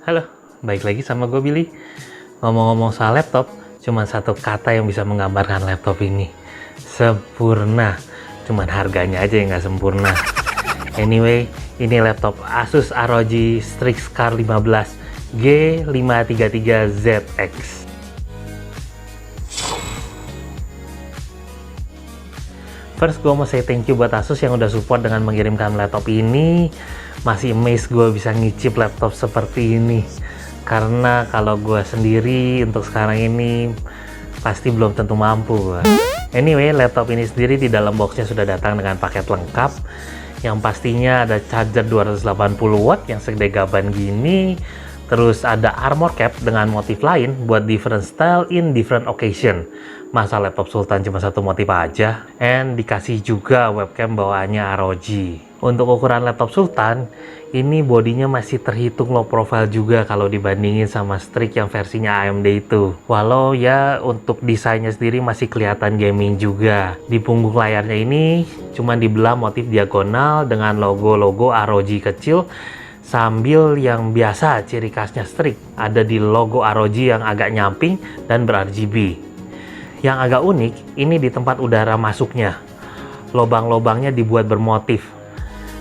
Halo, baik lagi sama gue Billy. Ngomong-ngomong soal laptop, cuma satu kata yang bisa menggambarkan laptop ini. Sempurna. Cuman harganya aja yang nggak sempurna. Anyway, ini laptop Asus ROG Strix Car 15 G533ZX. First, gue mau say thank you buat Asus yang udah support dengan mengirimkan laptop ini. Masih amazed gue bisa ngicip laptop seperti ini. Karena kalau gue sendiri untuk sekarang ini pasti belum tentu mampu gua. Anyway, laptop ini sendiri di dalam boxnya sudah datang dengan paket lengkap. Yang pastinya ada charger 280 watt yang segede gaban gini. Terus ada armor cap dengan motif lain buat different style in different occasion. Masa laptop Sultan cuma satu motif aja? And dikasih juga webcam bawaannya ROG. Untuk ukuran laptop Sultan, ini bodinya masih terhitung low profile juga kalau dibandingin sama Strix yang versinya AMD itu. Walau ya untuk desainnya sendiri masih kelihatan gaming juga. Di punggung layarnya ini cuma dibelah motif diagonal dengan logo-logo ROG kecil, sambil yang biasa ciri khasnya Strix ada di logo ROG yang agak nyamping dan ber-RGB. Yang agak unik ini di tempat udara masuknya. Lobang-lobangnya dibuat bermotif.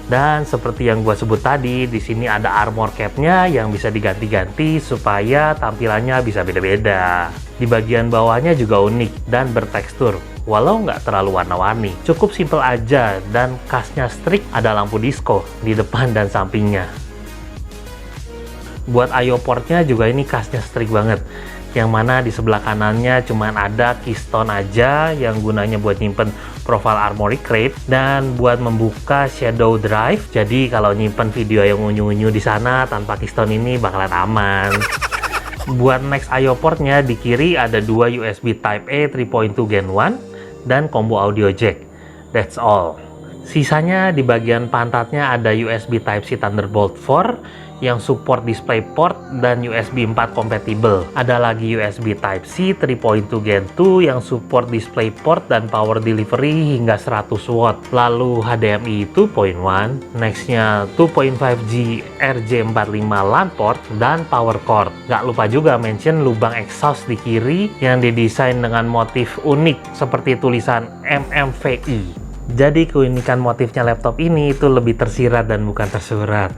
Dan seperti yang gue sebut tadi, di sini ada armor cap-nya yang bisa diganti-ganti supaya tampilannya bisa beda-beda. Di bagian bawahnya juga unik dan bertekstur, walau nggak terlalu warna-warni. Cukup simple aja, dan khasnya Strix ada lampu disco di depan dan sampingnya. Buat I/O portnya juga ini khasnya Strix banget, yang mana di sebelah kanannya cuman ada keystone aja yang gunanya buat nyimpen profile Armoury Crate dan buat membuka shadow drive. Jadi kalau nyimpen video yang unyu-unyu di sana tanpa keystone ini bakalan aman. Buat next I/O portnya di kiri ada dua USB Type A 3.2 Gen 1 dan combo audio jack. That's all. Sisanya di bagian pantatnya ada USB Type-C Thunderbolt 4 yang support DisplayPort dan USB 4 compatible. Ada lagi USB Type-C 3.2 Gen 2 yang support DisplayPort dan power delivery hingga 100 watt. Lalu HDMI 2.1, nextnya 2.5G RJ45 LAN port dan power cord. Gak lupa juga mention lubang exhaust di kiri yang didesain dengan motif unik seperti tulisan MMVI. Jadi keunikan motifnya laptop ini itu lebih tersirat dan bukan tersurat.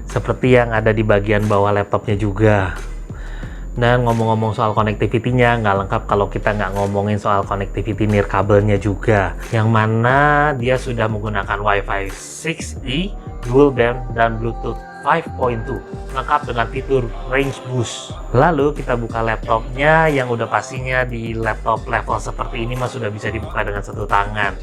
Seperti yang ada di bagian bawah laptopnya juga. Dan ngomong-ngomong soal connectivity-nya, nggak lengkap kalau kita nggak ngomongin soal connectivity nirkabelnya juga. Yang mana dia sudah menggunakan Wi-Fi 6E, dual band, dan Bluetooth 5.2. Lengkap dengan fitur range boost. Lalu kita buka laptopnya yang udah pastinya di laptop level seperti ini mah sudah bisa dibuka dengan satu tangan.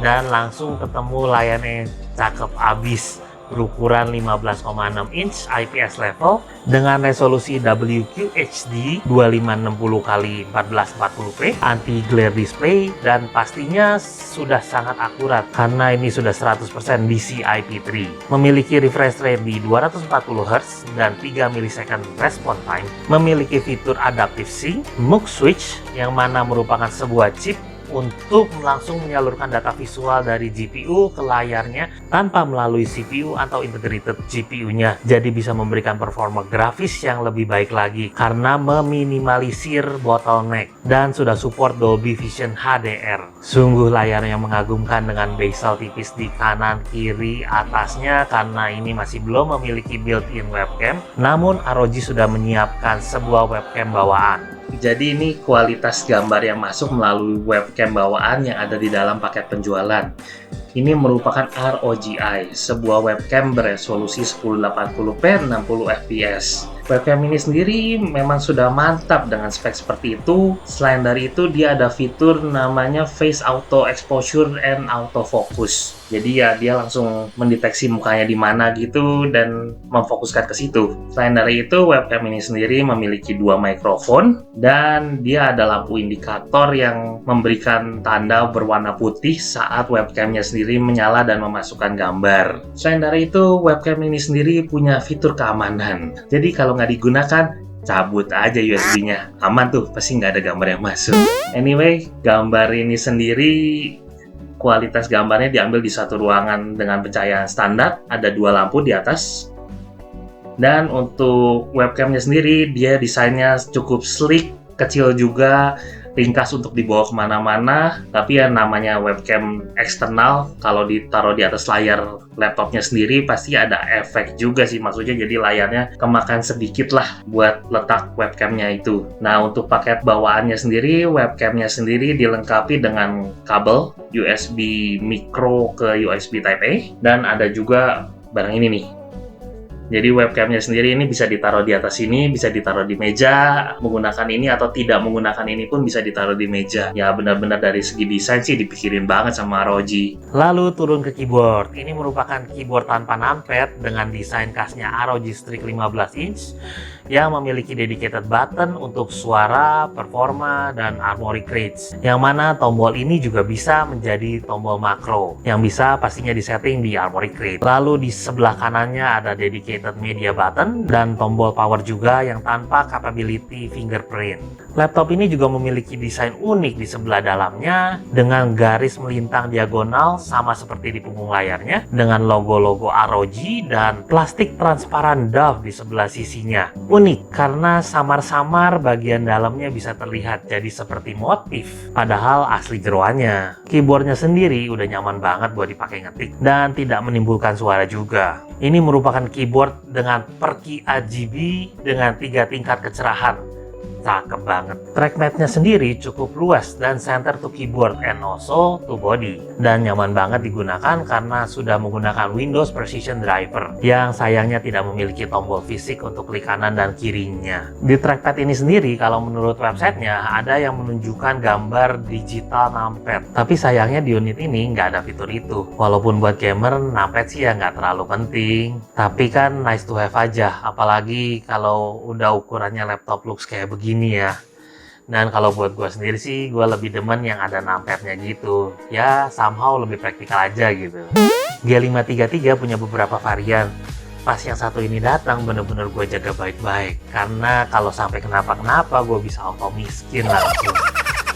Dan langsung ketemu layarnya cakep abis, berukuran 15,6 inch IPS level dengan resolusi WQHD 2560x1440p, anti glare display, dan pastinya sudah sangat akurat karena ini sudah 100% DCI-P3. Memiliki refresh rate di 240Hz dan 3 millisecond response time. Memiliki fitur adaptive sync, MUX switch yang mana merupakan sebuah chip untuk langsung menyalurkan data visual dari GPU ke layarnya tanpa melalui CPU atau integrated GPU-nya. Jadi bisa memberikan performa grafis yang lebih baik lagi karena meminimalisir bottleneck dan sudah support Dolby Vision HDR. Sungguh layar yang mengagumkan dengan bezel tipis di kanan, kiri, atasnya karena ini masih belum memiliki built-in webcam. Namun ROG sudah menyiapkan sebuah webcam bawaan. Jadi ini kualitas gambar yang masuk melalui webcam bawaan yang ada di dalam paket penjualan. Ini merupakan ROGI, sebuah webcam beresolusi 1080p 60 fps. Webcam ini sendiri memang sudah mantap dengan spek seperti itu. Selain dari itu, dia ada fitur namanya Face Auto Exposure and Auto Focus. Jadi ya dia langsung mendeteksi mukanya di mana gitu dan memfokuskan ke situ. Selain dari itu, webcam ini sendiri memiliki dua mikrofon dan dia ada lampu indikator yang memberikan tanda berwarna putih saat webcamnya sendiri menyala dan memasukkan gambar. Selain dari itu, webcam ini sendiri punya fitur keamanan. Jadi kalau nggak digunakan, cabut aja USB-nya. Aman tuh, pasti nggak ada gambar yang masuk. Anyway, gambar ini sendiri kualitas gambarnya diambil di satu ruangan dengan pencahayaan standar. Ada dua lampu di atas Dan untuk webcamnya sendiri, dia desainnya cukup sleek, kecil juga, ringkas untuk dibawa kemana-mana. Tapi ya namanya webcam eksternal, kalau ditaruh di atas layar laptopnya sendiri pasti ada efek juga sih. Maksudnya jadi layarnya kemakan sedikit lah buat letak webcamnya itu. Nah, untuk paket bawaannya sendiri, webcamnya sendiri dilengkapi dengan kabel USB micro ke USB Type A, dan ada juga barang ini nih. Jadi webcamnya sendiri ini bisa ditaruh di atas sini, bisa ditaruh di meja, menggunakan ini atau tidak menggunakan ini pun bisa ditaruh di meja. Ya benar-benar dari segi desain sih dipikirin banget sama ROG. Lalu turun ke keyboard. Ini merupakan keyboard tanpa numpad dengan desain khasnya ROG Strix 15 inch yang memiliki dedicated button untuk suara, performa, dan Armoury Crates. Yang mana tombol ini juga bisa menjadi tombol makro yang bisa pastinya disetting di Armoury Crate. Lalu di sebelah kanannya ada dedicated media button dan tombol power juga yang tanpa capability fingerprint. Laptop ini juga memiliki desain unik di sebelah dalamnya dengan garis melintang diagonal sama seperti di punggung layarnya dengan logo-logo ROG dan plastik transparan Dove di sebelah sisinya. Unik karena samar-samar bagian dalamnya bisa terlihat jadi seperti motif, padahal asli jeroannya. Keyboardnya sendiri udah nyaman banget buat dipakai ngetik dan tidak menimbulkan suara juga. Ini merupakan keyboard dengan perki RGB dengan 3 tingkat kecerahan. Cakep banget. Trackpadnya sendiri cukup luas dan center to keyboard and also to body. Dan nyaman banget digunakan karena sudah menggunakan Windows Precision Driver yang sayangnya tidak memiliki tombol fisik untuk klik kanan dan kirinya. Di trackpad ini sendiri kalau menurut websitenya ada yang menunjukkan gambar digital numpad. Tapi sayangnya di unit ini nggak ada fitur itu. Walaupun buat gamer numpad sih ya nggak terlalu penting. Tapi kan nice to have aja. Apalagi kalau udah ukurannya laptop looks kayak begini ya. Dan kalau buat gue sendiri sih, gue lebih demen yang ada numpadnya gitu. Ya, somehow lebih praktikal aja gitu. G533 punya beberapa varian. Pas yang satu ini datang, bener-bener gue jaga baik-baik. Karena kalau sampai kenapa-kenapa, gue bisa auto miskin langsung.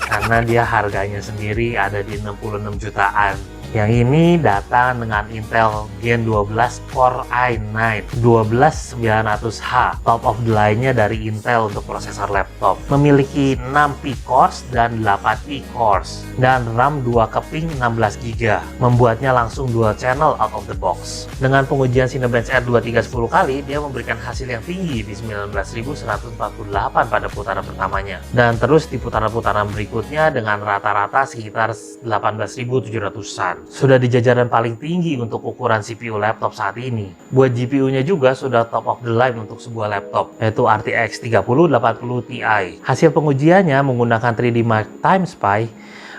Karena dia harganya sendiri ada di 66 jutaan. Yang ini datang dengan Intel Gen 12 Core i9 12900H, top of the line-nya dari Intel untuk prosesor laptop. Memiliki 6 P-cores dan 8 E-cores dan RAM 2 keping 16GB, membuatnya langsung dual channel out of the box. Dengan pengujian Cinebench R2310 kali, dia memberikan hasil yang tinggi di 19.148 pada putaran pertamanya. Dan terus di putaran-putaran berikutnya dengan rata-rata sekitar 18.700-an. Sudah di jajaran paling tinggi untuk ukuran CPU laptop saat ini. Buat GPU-nya juga sudah top of the line untuk sebuah laptop, yaitu RTX 3080 Ti. Hasil pengujiannya menggunakan 3D Mark Time Spy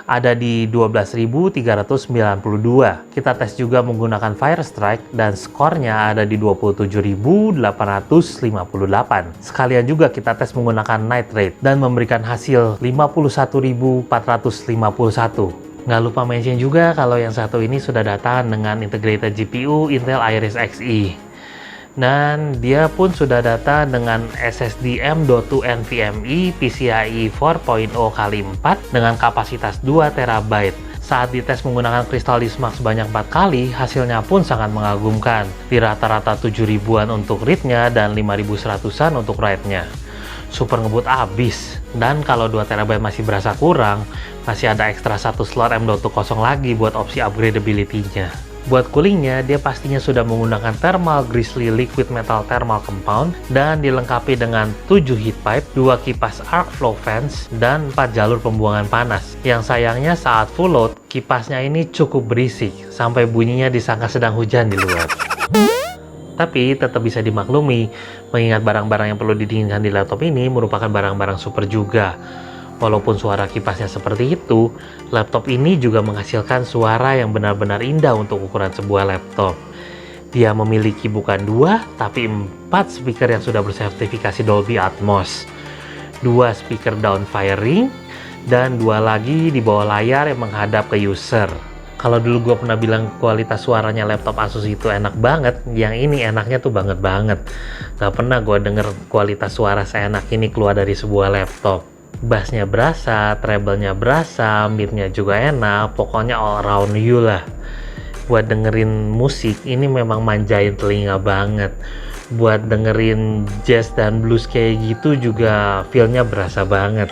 ada di 12.392. Kita tes juga menggunakan Firestrike dan skornya ada di 27.858. Sekalian juga kita tes menggunakan Night Rate dan memberikan hasil 51.451. Nggak lupa mention juga kalau yang satu ini sudah datang dengan integrated GPU Intel Iris Xe. Dan dia pun sudah datang dengan SSD M.2 NVMe PCIe 4.0x4 dengan kapasitas 2 TB. Saat dites menggunakan Crystal Diskmark sebanyak 4 kali, hasilnya pun sangat mengagumkan. Di rata-rata 7.000-an untuk read-nya dan 5.100-an untuk write-nya. Super ngebut abis. Dan kalau 2 TB masih berasa kurang, masih ada ekstra 1 slot M.2 kosong lagi buat opsi upgradability-nya. Buat coolingnya, dia pastinya sudah menggunakan Thermal Grizzly Liquid Metal Thermal Compound dan dilengkapi dengan 7 heat pipe, 2 kipas arc flow fans, dan 4 jalur pembuangan panas. Yang sayangnya saat full load, kipasnya ini cukup berisik, sampai bunyinya disangka sedang hujan di luar. Tapi tetap bisa dimaklumi, mengingat barang-barang yang perlu didinginkan di laptop ini merupakan barang-barang super juga. Walaupun suara kipasnya seperti itu, laptop ini juga menghasilkan suara yang benar-benar indah untuk ukuran sebuah laptop. Dia memiliki bukan 2, tapi 4 speaker yang sudah bersertifikasi Dolby Atmos, 2 speaker downfiring, dan 2 lagi di bawah layar yang menghadap ke user. Kalau dulu gue pernah bilang kualitas suaranya laptop Asus itu enak banget, yang ini enaknya tuh banget. Gak pernah gue denger kualitas suara seenak ini keluar dari sebuah laptop. Bassnya berasa, treble-nya berasa, mid-nya juga enak, pokoknya all around you lah. Buat dengerin musik, ini memang manjain telinga banget. Buat dengerin jazz dan blues kayak gitu juga feel-nya berasa banget.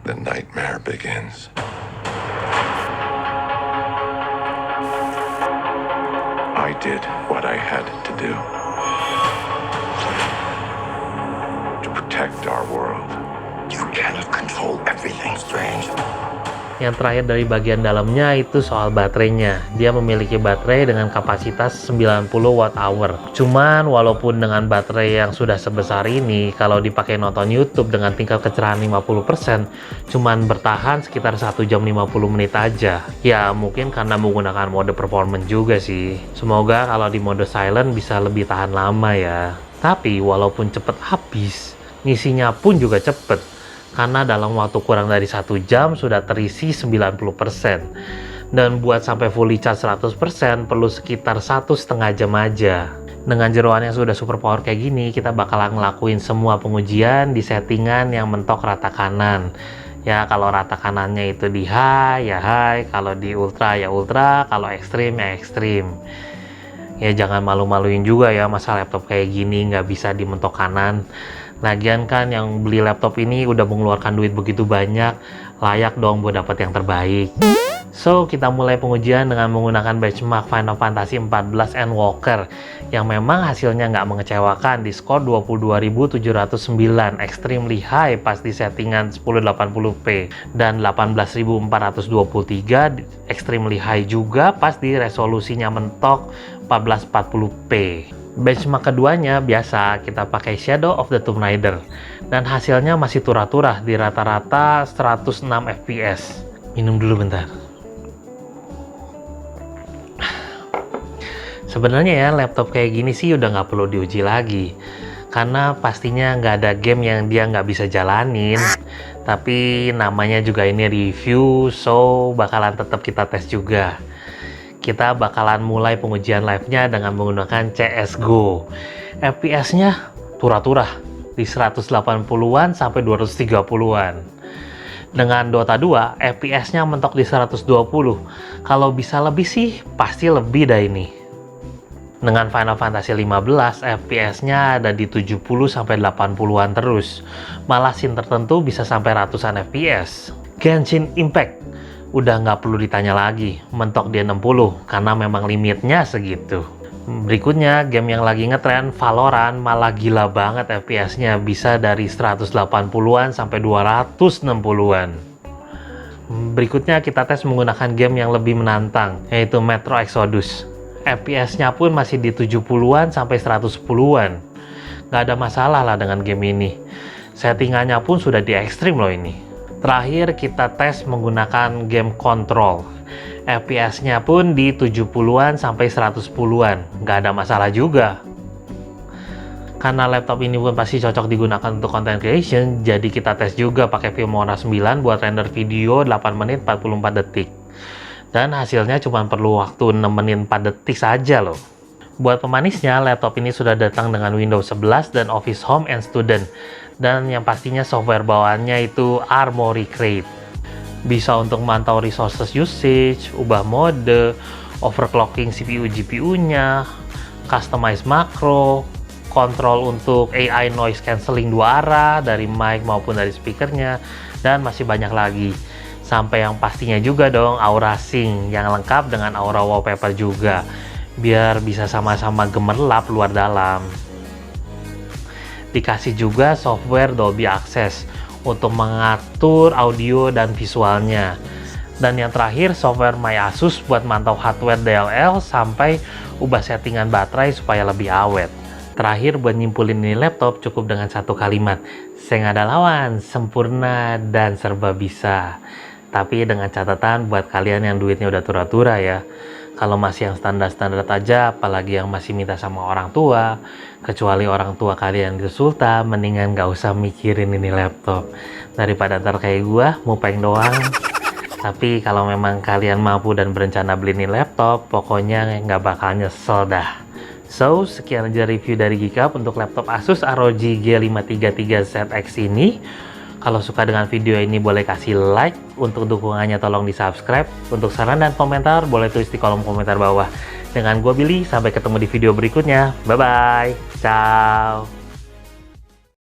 The nightmare begins. I did what I had to do to protect our world. You cannot control everything, Strange. Yang terakhir dari bagian dalamnya itu soal baterainya. Dia memiliki baterai dengan kapasitas 90 watt hour. Cuman walaupun dengan baterai yang sudah sebesar ini, kalau dipakai nonton YouTube dengan tingkat kecerahan 50%, cuman bertahan sekitar 1 jam 50 menit aja. Ya mungkin karena menggunakan mode performance juga sih. Semoga kalau di mode silent bisa lebih tahan lama ya. Tapi walaupun cepet habis, ngisinya pun juga cepet. Karena dalam waktu kurang dari 1 jam sudah terisi 90%. Dan buat sampai fully charge 100% perlu sekitar 1,5 jam aja. Dengan jeroan yang sudah super power kayak gini, kita bakalan ngelakuin semua pengujian di settingan yang mentok rata kanan. Ya kalau rata kanannya itu di high ya high, kalau di ultra ya ultra, kalau ekstrim ya ekstrim. Ya jangan malu-maluin juga ya, masa laptop kayak gini nggak bisa di mentok kanan. Lagian kan yang beli laptop ini udah mengeluarkan duit begitu banyak, layak dong buat dapat yang terbaik. So, kita mulai pengujian dengan menggunakan benchmark Final Fantasy 14 Endwalker yang memang hasilnya nggak mengecewakan di skor 22.709 extremely high pas di settingan 1080p dan 18.423 extremely high juga pas di resolusinya mentok 1440p. Benchmark keduanya biasa kita pakai Shadow of the Tomb Raider dan hasilnya masih turah-turah di rata-rata 106 fps. Minum dulu bentar. Sebenarnya ya laptop kayak gini sih udah nggak perlu diuji lagi karena pastinya nggak ada game yang dia nggak bisa jalanin. Tapi namanya juga ini review, so bakalan tetap kita tes juga. Kita bakalan mulai pengujian live-nya dengan menggunakan CSGO. FPS-nya turah-turah di 180-an sampai 230-an. Dengan Dota 2, FPS-nya mentok di 120. Kalau bisa lebih sih, pasti lebih dah ini. Dengan Final Fantasy 15, FPS-nya ada di 70 sampai 80-an terus. Malah scene tertentu bisa sampai ratusan FPS. Genshin Impact udah nggak perlu ditanya lagi, mentok di 60 karena memang limitnya segitu. Berikutnya, game yang lagi ngetren, Valorant, malah gila banget FPS-nya, bisa dari 180-an sampai 260-an. Berikutnya kita tes menggunakan game yang lebih menantang, yaitu Metro Exodus. FPS-nya pun masih di 70-an sampai 110-an. Nggak ada masalah lah dengan game ini. Settingannya pun sudah di ekstrim loh ini. Terakhir kita tes menggunakan game Control. FPS-nya pun di 70-an sampai 110-an. Nggak ada masalah juga. Karena laptop ini pun pasti cocok digunakan untuk content creation, jadi kita tes juga pakai Filmora 9 buat render video 8 menit 44 detik. Dan hasilnya cuma perlu waktu 6 menit 4 detik saja loh. Buat pemanisnya, laptop ini sudah datang dengan Windows 11 dan Office Home and Student. Dan yang pastinya software bawaannya itu Armoury Crate. Bisa untuk memantau resources usage, ubah mode, overclocking CPU-GPU-nya, customize makro, kontrol untuk AI noise cancelling 2 arah dari mic maupun dari speakernya, dan masih banyak lagi. Sampai yang pastinya juga dong Aura Sync yang lengkap dengan Aura Wallpaper juga, biar bisa sama-sama gemerlap luar dalam. Dikasih juga software Dolby Access untuk mengatur audio dan visualnya. Dan yang terakhir software MyAsus buat mantau hardware DLL sampai ubah settingan baterai supaya lebih awet. Terakhir, buat nyimpulin ini laptop cukup dengan satu kalimat. Saya nggak ada lawan, sempurna dan serba bisa. Tapi dengan catatan buat kalian yang duitnya udah tura-tura ya. Kalau masih yang standar-standar aja, apalagi yang masih minta sama orang tua, kecuali orang tua kalian itu sultan, mendingan nggak usah mikirin ini laptop. Daripada ntar kayak gua, mupeng doang. Tapi kalau memang kalian mampu dan berencana beli ini laptop, pokoknya nggak bakal nyesel dah. So, sekian aja review dari Geek untuk laptop Asus ROG G533ZX ini. Kalau suka dengan video ini boleh kasih like, untuk dukungannya tolong di subscribe, untuk saran dan komentar boleh tulis di kolom komentar bawah. Dengan gue Billy, sampai ketemu di video berikutnya. Bye-bye, ciao!